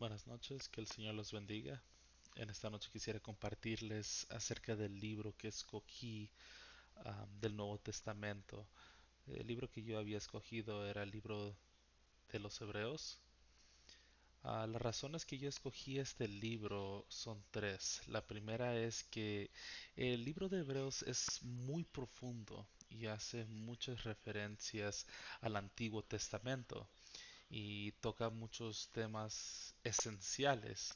Buenas noches, que el Señor los bendiga. En esta noche quisiera compartirles acerca del libro que escogí del Nuevo Testamento. El libro que yo había escogido era el libro de los Hebreos. Las razones que yo escogí este libro son tres. La primera es que el libro de Hebreos es muy profundo y hace muchas referencias al Antiguo Testamento y toca muchos temas esenciales.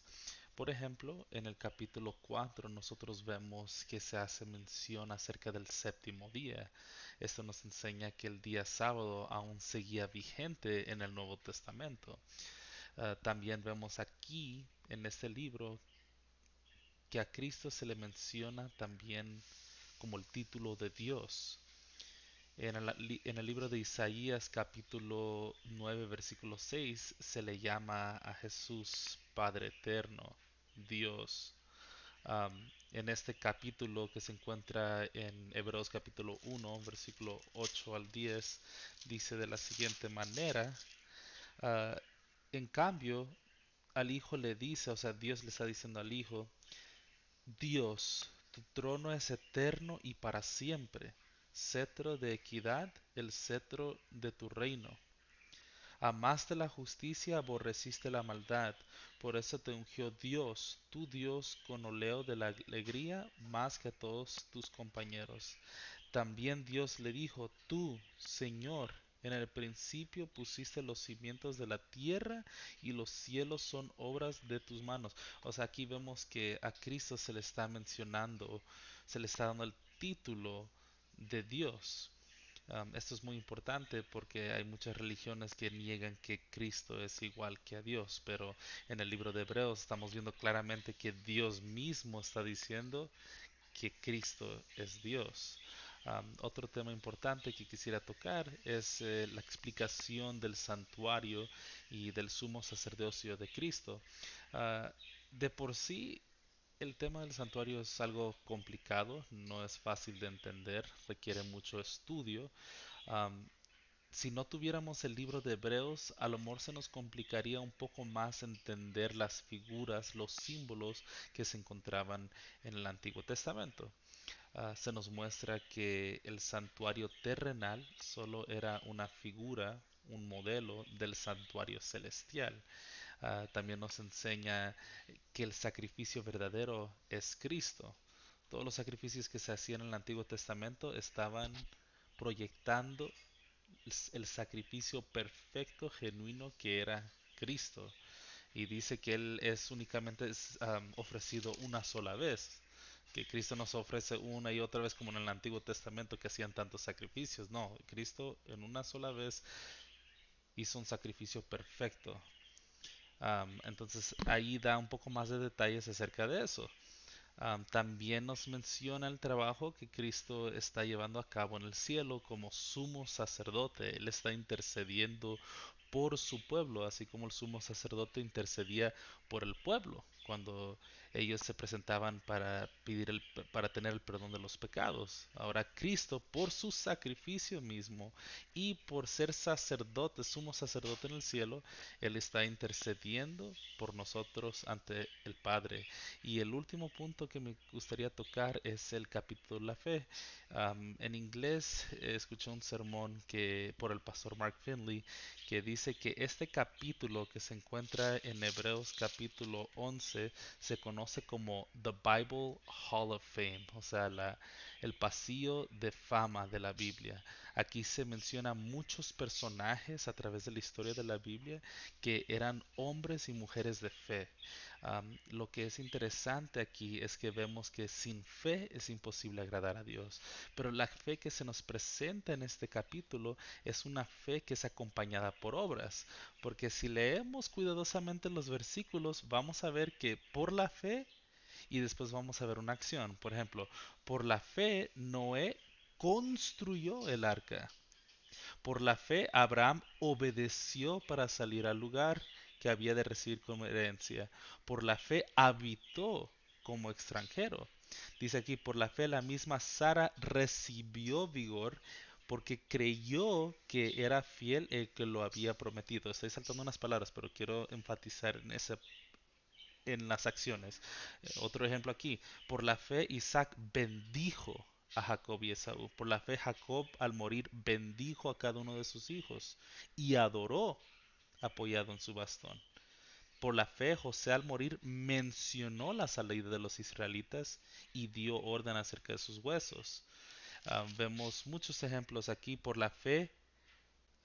Por ejemplo, en el capítulo 4 nosotros vemos que se hace mención acerca del séptimo día. Esto nos enseña que el día sábado aún seguía vigente en el Nuevo Testamento. También vemos aquí en este libro que a Cristo se le menciona también como el título de Dios. En el libro de Isaías capítulo 9 versículo 6 se le llama a Jesús Padre Eterno, Dios. En este capítulo que se encuentra en Hebreos capítulo 1 versículo 8 al 10 dice de la siguiente manera, ah, en cambio al Hijo le dice, o sea, Dios le está diciendo al Hijo, Dios, tu trono es eterno y para siempre, cetro de equidad, el cetro de tu reino. Amaste la justicia, aborreciste la maldad, por eso te ungió Dios, tu Dios, con oleo de la alegría más que a todos tus compañeros. También Dios le dijo, tú, Señor, en el principio pusiste los cimientos de la tierra y los cielos son obras de tus manos. O sea, aquí vemos que a Cristo se le está mencionando, se le está dando el título de Dios. Esto es muy importante porque hay muchas religiones que niegan que Cristo es igual que a Dios, pero en el libro de Hebreos estamos viendo claramente que Dios mismo está diciendo que Cristo es Dios. Otro tema importante que quisiera tocar es la explicación del santuario y del sumo sacerdocio de Cristo. Ah, de por sí, el tema del santuario es algo complicado, no es fácil de entender, requiere mucho estudio. Am, si no tuviéramos el libro de Hebreos, a lo mejor se nos complicaría un poco más entender las figuras, los símbolos que se encontraban en el Antiguo Testamento. Se nos muestra que el santuario terrenal solo era una figura, un modelo del santuario celestial. También nos enseña que el sacrificio verdadero es Cristo. Todos los sacrificios que se hacían en el Antiguo Testamento estaban proyectando el sacrificio perfecto, genuino que era Cristo. Y dice que Él es únicamente ofrecido una sola vez. Que Cristo nos ofrece una y otra vez como en el Antiguo Testamento que hacían tantos sacrificios. No, Cristo en una sola vez hizo un sacrificio perfecto. Entonces ahí da un poco más de detalles acerca de eso. También nos menciona el trabajo que Cristo está llevando a cabo en el cielo como sumo sacerdote. Él está intercediendo por su pueblo, así como el sumo sacerdote intercedía por el pueblo cuando ellos se presentaban para para tener el perdón de los pecados. Ahora Cristo, por su sacrificio mismo y por ser sacerdote, sumo sacerdote en el cielo, él está intercediendo por nosotros ante el Padre. Y el último punto que me gustaría tocar es el capítulo de la fe. En inglés escuché un sermón que por el pastor Mark Finley que dice que este capítulo que se encuentra en Hebreos capítulo 11 se conoce como The Bible Hall of Fame, o sea, el pasillo de fama de la Biblia. Aquí se menciona muchos personajes a través de la historia de la Biblia que eran hombres y mujeres de fe. Lo que es interesante aquí es que vemos que sin fe es imposible agradar a Dios, pero la fe que se nos presenta en este capítulo es una fe que es acompañada por obras, porque si leemos cuidadosamente los versículos vamos a ver que por la fe y después vamos a ver una acción. Por ejemplo, por la fe Noé construyó el arca. Por la fe, Abraham obedeció para salir al lugar que había de recibir como herencia. Por la fe, habitó como extranjero. Dice aquí, por la fe, la misma Sara recibió vigor porque creyó que era fiel el que lo había prometido. Estoy saltando unas palabras, pero quiero enfatizar en en las acciones. Otro ejemplo aquí, por la fe Isaac bendijo a Jacob y Esaú. Por la fe Jacob al morir bendijo a cada uno de sus hijos y adoró apoyado en su bastón. Por la fe José al morir mencionó la salida de los israelitas y dio orden acerca de sus huesos. Vemos muchos ejemplos aquí. Por la fe,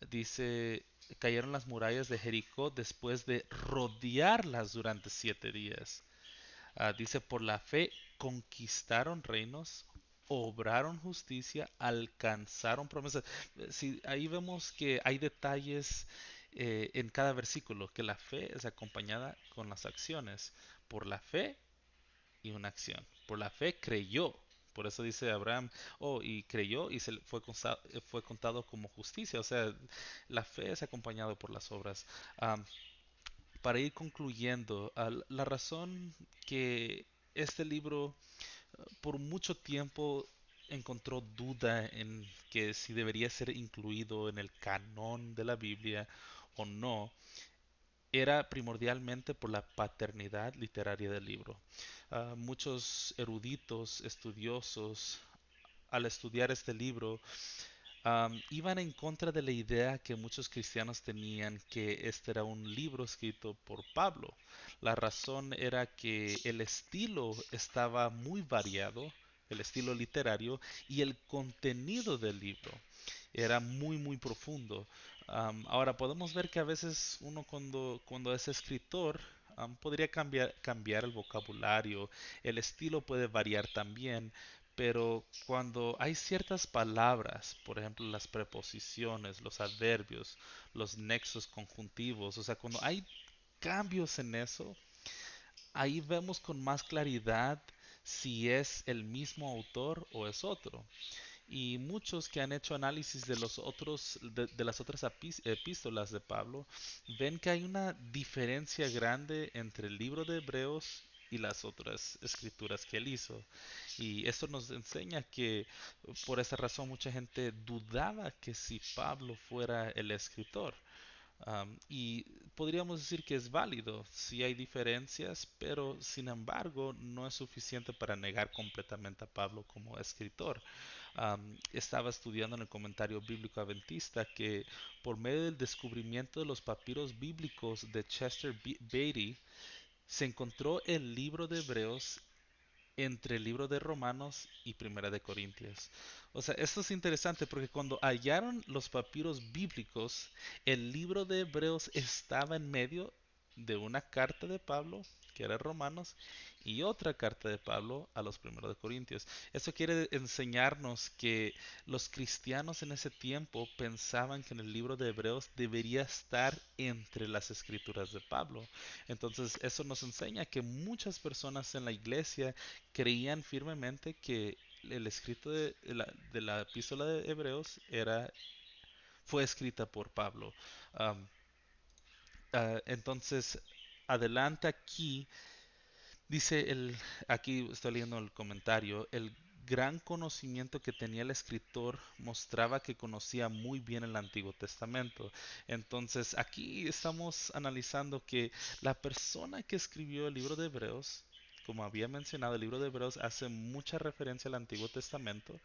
dice, cayeron las murallas de Jericó después de rodearlas durante 7 días. Dice, por la fe conquistaron reinos, obraron justicia, alcanzaron promesas. Sí, ahí vemos que hay detalles en cada versículo, que la fe es acompañada con las acciones. Por la fe y una acción. Por la fe creyó. Por eso dice Abraham, oh, y creyó y fue contado como justicia. O sea, la fe es acompañada por las obras. Um, para ir concluyendo, la razón que este libro por mucho tiempo encontró duda en que si debería ser incluido en el canon de la Biblia o no, era primordialmente por la paternidad literaria del libro. Muchos eruditos, estudiosos, al estudiar este libro, iban en contra de la idea que muchos cristianos tenían que este era un libro escrito por Pablo. La razón era que el estilo estaba muy variado, el estilo literario, y el contenido del libro era muy profundo. Ahora podemos ver que a veces uno cuando es escritor podría cambiar el vocabulario, el estilo puede variar también, pero cuando hay ciertas palabras, por ejemplo las preposiciones, los adverbios, los nexos conjuntivos, o sea, cuando hay cambios en eso, ahí vemos con más claridad si es el mismo autor o es otro. Y muchos que han hecho análisis de de las otras epístolas de Pablo, ven que hay una diferencia grande entre el libro de Hebreos y las otras escrituras que él hizo. Y esto nos enseña que por esa razón mucha gente dudaba que si Pablo fuera el escritor. Y podríamos decir que es válido, si hay diferencias, pero sin embargo no es suficiente para negar completamente a Pablo como escritor. Estaba estudiando en el comentario bíblico adventista que por medio del descubrimiento de los papiros bíblicos de Chester Beatty se encontró el libro de Hebreos entre el libro de Romanos y Primera de Corintios. O sea, esto es interesante porque cuando hallaron los papiros bíblicos, el libro de Hebreos estaba en medio de una carta de Pablo, que era Romanos, y otra carta de Pablo a los primeros de Corintios. Eso quiere enseñarnos que los cristianos en ese tiempo pensaban que en el libro de Hebreos debería estar entre las escrituras de Pablo. Entonces, eso nos enseña que muchas personas en la iglesia creían firmemente que el escrito de la epístola de Hebreos fue escrita por Pablo. Um, entonces, adelante aquí, dice aquí estoy leyendo el comentario, el gran conocimiento que tenía el escritor mostraba que conocía muy bien el Antiguo Testamento. Entonces, aquí estamos analizando que la persona que escribió el libro de Hebreos, como había mencionado, el libro de Hebreos hace mucha referencia al Antiguo Testamento.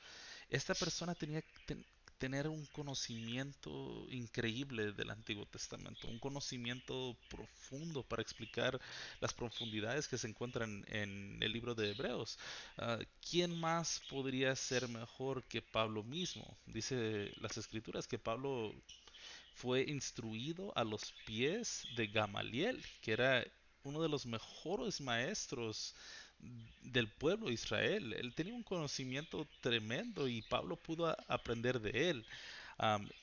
Esta persona tenía que tener un conocimiento increíble del Antiguo Testamento, un conocimiento profundo para explicar las profundidades que se encuentran en el libro de Hebreos. ¿Quién más podría ser mejor que Pablo mismo? Dice las escrituras que Pablo fue instruido a los pies de Gamaliel, que era uno de los mejores maestros del pueblo de Israel. Él tenía un conocimiento tremendo y Pablo pudo aprender de él.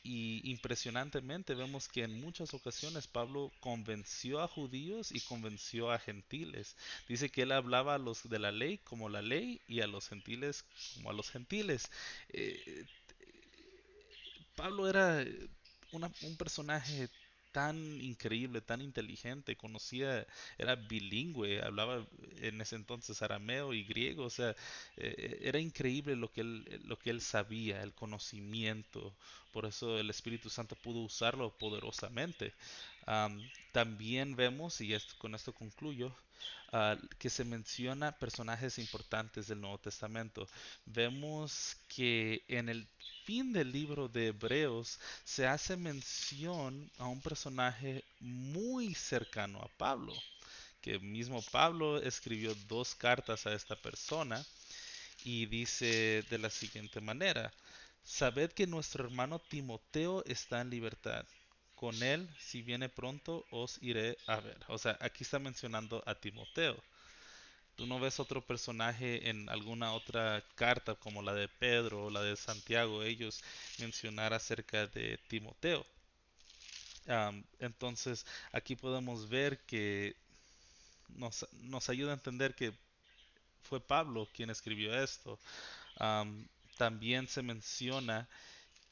Y impresionantemente vemos que en muchas ocasiones Pablo convenció a judíos y convenció a gentiles. Dice que él hablaba a los de la ley como la ley y a los gentiles como a los gentiles. Eh, Pablo era un personaje tan increíble, tan inteligente, conocía, era bilingüe, hablaba en ese entonces arameo y griego, o sea, era increíble lo que él sabía, el conocimiento, por eso el Espíritu Santo pudo usarlo poderosamente. También vemos, y con esto concluyo, que se menciona personajes importantes del Nuevo Testamento. Vemos que en el fin del libro de Hebreos se hace mención a un personaje muy cercano a Pablo, que mismo Pablo escribió dos cartas a esta persona y dice de la siguiente manera: sabed que nuestro hermano Timoteo está en libertad. Con él, si viene pronto, os iré a ver. O sea, aquí está mencionando a Timoteo. Tú no ves otro personaje en alguna otra carta como la de Pedro o la de Santiago, ellos mencionar acerca de Timoteo. Entonces, aquí podemos ver que nos ayuda a entender que fue Pablo quien escribió esto. Am, También se menciona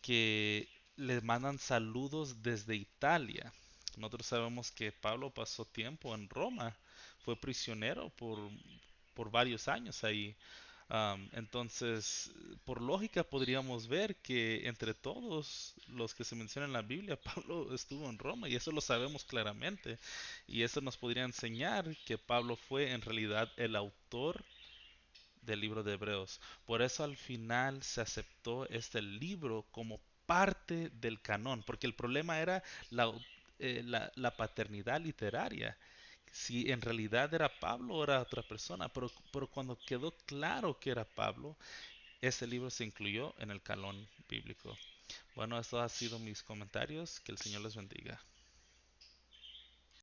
que le mandan saludos desde Italia. Nosotros sabemos que Pablo pasó tiempo en Roma, fue prisionero por varios años ahí. Entonces, por lógica podríamos ver que entre todos los que se mencionan en la Biblia, Pablo estuvo en Roma y eso lo sabemos claramente. Y eso nos podría enseñar que Pablo fue en realidad el autor del libro de Hebreos. Por eso al final se aceptó este libro como parte del canon, porque el problema era la paternidad literaria. Si en realidad era Pablo o era otra persona, pero cuando quedó claro que era Pablo, ese libro se incluyó en el canon bíblico. Bueno, estos han sido mis comentarios. Que el Señor les bendiga.